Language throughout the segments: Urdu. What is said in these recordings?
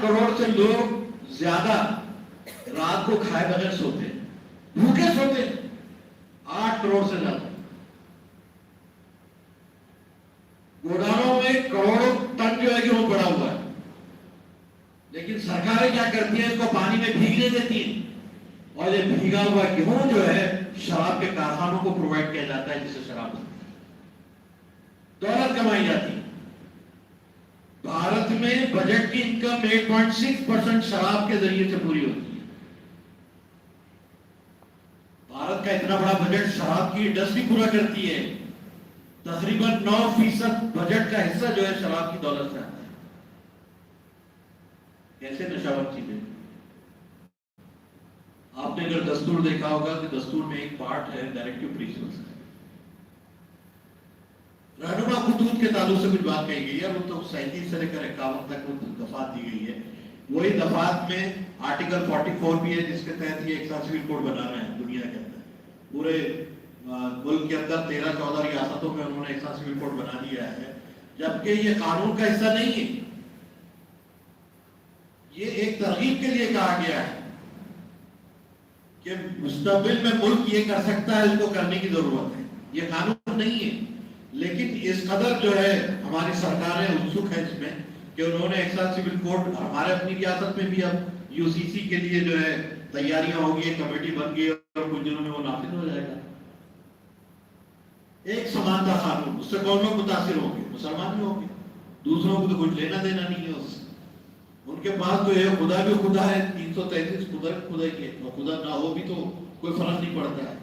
8 کروڑ سے لوگ زیادہ رات کو کھائے بغیر سوتے ہیں, بھوکے سوتے ہیں, 8 کروڑ سے زیادہ. گوداموں میں کروڑوں ٹن جو ہے کہ وہ پڑا ہوا ہے, لیکن سرکاریں کیا کرتی ہیں, اس کو پانی میں بھیگنے دیتی ہیں, اور یہ بھیگا ہوا گیہوں جو ہے شراب کے کارخانوں کو پرووائڈ کیا جاتا ہے, جس سے شراب بنتی ہے, دولت کمائی جاتی ہے. بھارت میں بجٹ کی انکم 8.6% شراب کے ذریعے سے پوری ہوتی ہے. بھارت کا اتنا بڑا بجٹ شراب کی انڈسٹری پورا کرتی ہے. تقریباً 9% بجٹ کا حصہ جو ہے شراب کی دولت سے آتا ہے. کیسے نشاور چیزیں. آپ نے اگر دستور دیکھا ہوگا کہ دستور میں ایک پارٹ ہے ڈائریکٹو پرنسپلز کا, رہنما خطوط کے تعلق سے کچھ بات کہی گئی ہے. وہ تو 37 سے لے کر 51 تک وہ دفعات دی گئی ہے. وہی دفعات میں آرٹیکل 44 بھی ہے, جس کے تحت یہ ایک سا سول کوڈ بنا رہے ہیں دنیا کے اندر. پورے ملک کے اندر 13-14 ریاستوں میں انہوں نے ایک سا سول کوڈ بنا دیا ہے, جبکہ یہ قانون کا حصہ نہیں ہے. یہ ایک ترغیب کے لیے کہا گیا ہے کہ مستقبل میں ملک یہ کر سکتا ہے, اس کو کرنے کی ضرورت ہے. یہ قانون نہیں ہے, لیکن اس قدر جو ہے ہماری سرکاریں اتسک ہے اس میں کہ انہوں نے ایک ساتھ سول کوڈ, ہمارے اپنی ریاست میں بھی اب یو سی سی کے لیے جو ہے تیاریاں ہوگی, کمیٹی بن گئی اور کچھ دنوں میں وہ نافذ ہو جائے گا. ایک سمانتا قانون, اس سے کون لوگ متاثر ہوں گے؟ مسلمان ہی ہوں گے. دوسروں کو تو کچھ لینا دینا نہیں ہے اس سے. ان کے پاس تو یہ خدا بھی خدا ہے, 333 خدا کے, خدا نہ ہو بھی تو کوئی فرق نہیں پڑتا ہے.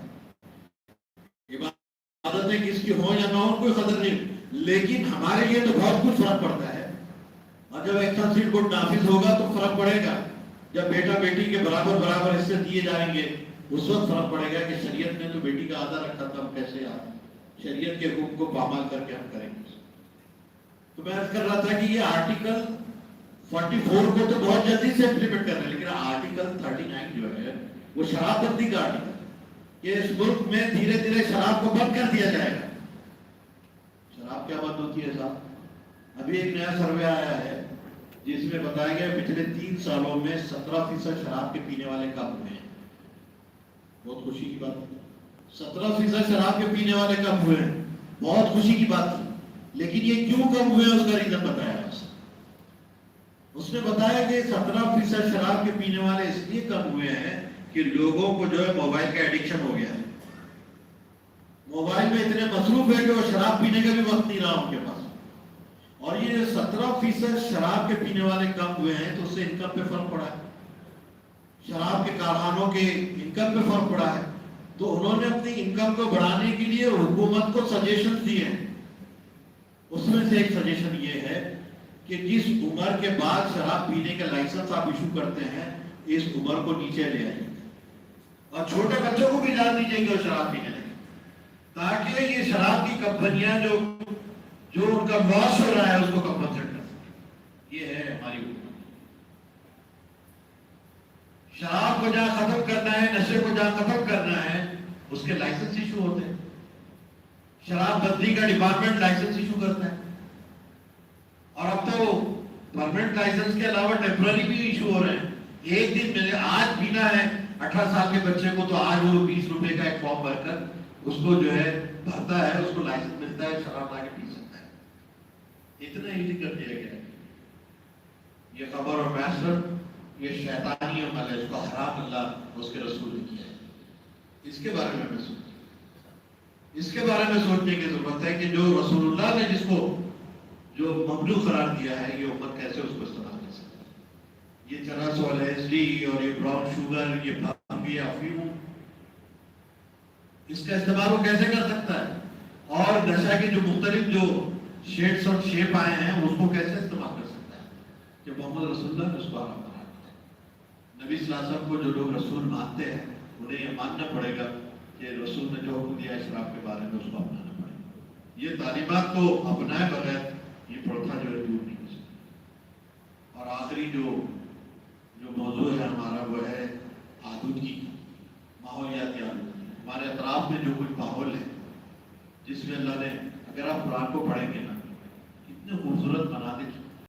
عادتیں کس کی ہوں یا نہ ہوں کوئی قدر نہیں, لیکن ہمارے لیے تو بہت کچھ فرق پڑتا ہے. اور جب ایک سا سول کوڈ نافذ ہوگا تو فرق پڑے گا. جب بیٹا بیٹی کے برابر برابر حصے دیے جائیں گے, اس وقت فرق پڑے گا کہ شریعت نے تو بیٹی کا آدھا رکھا تھا, ہم کیسے شریعت کے حکم کو پامال کر کے ہم کریں گے. تو میں عرض کر رہا تھا کہ یہ آرٹیکل 44 کو تو بہت جلدی سے امپلیمنٹ کر رہے ہیں, لیکن آرٹیکل 39 جو ہے وہ شراب بندی کا آرٹیکل کہ اس ملک میں دھیرے دھیرے شراب کو بند کر دیا جائے گا. شراب کیا بند ہوتی ہے صاحب؟ ابھی ایک نیا سروے آیا ہے جس میں بتایا گیا پچھلے 3 سالوں میں 17% شراب کے پینے والے کم ہوئے ہیں. بہت خوشی کی بات ہے. 17% شراب کے پینے والے کم ہوئے ہیں, بہت خوشی کی بات تھی. لیکن یہ کیوں کم ہوئے اس کا ریزن بتایا. اس نے بتایا کہ 17% شراب کے پینے والے اس لیے کم ہوئے ہیں کہ لوگوں کو جو ہے موبائل کا ایڈکشن ہو گیا ہے. موبائل میں اتنے مصروف ہے کہ وہ شراب پینے کا بھی وقت نہیں رہا ان کے پاس. اور یہ 17% شراب کے پینے والے کم ہوئے ہیں تو اس سے انکم پہ فرق پڑا ہے, شراب کے کارخانوں کے انکم پہ فرق پڑا ہے. تو انہوں نے اپنی انکم کو بڑھانے کے لیے حکومت کو سجیشن دیے ہیں. اس میں سے ایک سجیشن یہ ہے کہ جس عمر کے بعد شراب پینے کا لائسنس آپ ایشو کرتے ہیں, اس عمر کو نیچے لے آئیے اور چھوٹے بچوں کو بھی اجازت دیجیے کہ وہ شراب پینے لگے, تاکہ یہ شراب کی کمپنیاں جو ان کا لاس ہو رہا ہے اس کو کمپنسیٹ کر سکیں. یہ ہے ہماری حکومت. شراب کو جہاں ختم کرنا ہے, نشے کو جہاں ختم کرنا ہے, اس کے لائسنس ایشو ہوتے ہیں. شراب بندی کا ڈپارٹمنٹ لائسنس ایشو کرتا ہے, اور اب تو پرماننٹ لائسنس کے علاوہ ٹیمپرری بھی ایشو ہو رہے ہیں. ایک دن میں نے آج پینا ہے 18 سال کے بچے کو, تو آج وہ 20 روپے کا ایک فارم بھر کر اس کو جو ہے بھرتا ہے, اس کو لائسنس ملتا ہے, شراب لا کے پی سکتا ہے. اتنا ایزی کر دیا گیا ہے. یہ خبر اور میسر یہ شیطانی عمل ہے, اس کو حرام اللہ اس کے رسول نے کیا ہے. اس کے بارے میں سوچنے کی ضرورت ہے کہ جو رسول اللہ نے جس کو جو ممنوع قرار دیا ہے, یہ امت کیسے اس کو استعمال کر سکتی ہے. یہ چرس اور LSD اور یہ براؤن شوگر, یہ بھنگ, یہ افیون, اس کا استعمال وہ کیسے کر سکتا ہے, اور نشہ کے جو مختلف جو شیڈز اور شیپ آئے ہیں اس کو کیسے استعمال کر سکتا ہے. کہ محمد رسول اللہ نے اس کو حرام قرار دیا. نبی صلی اللہ علیہ وسلم کو جو لوگ رسول مانتے ہیں انہیں یہ ماننا پڑے گا کہ رسول نے جو حکم دیا ہے شراب کے بارے میں اس کو اپنانا پڑے گا. یہ تعلیمات کو اپنائے بغیر یہ پرتھا جو ہے دور نہیں ہو سکتی. اور آخری جو موضوع ہے ہمارا وہ ہے آلودگی, ماحولیاتی آلودگی. ہمارے اطراف میں جو کچھ ماحول ہے جس میں اللہ نے, اگر آپ قرآن کو پڑھیں گے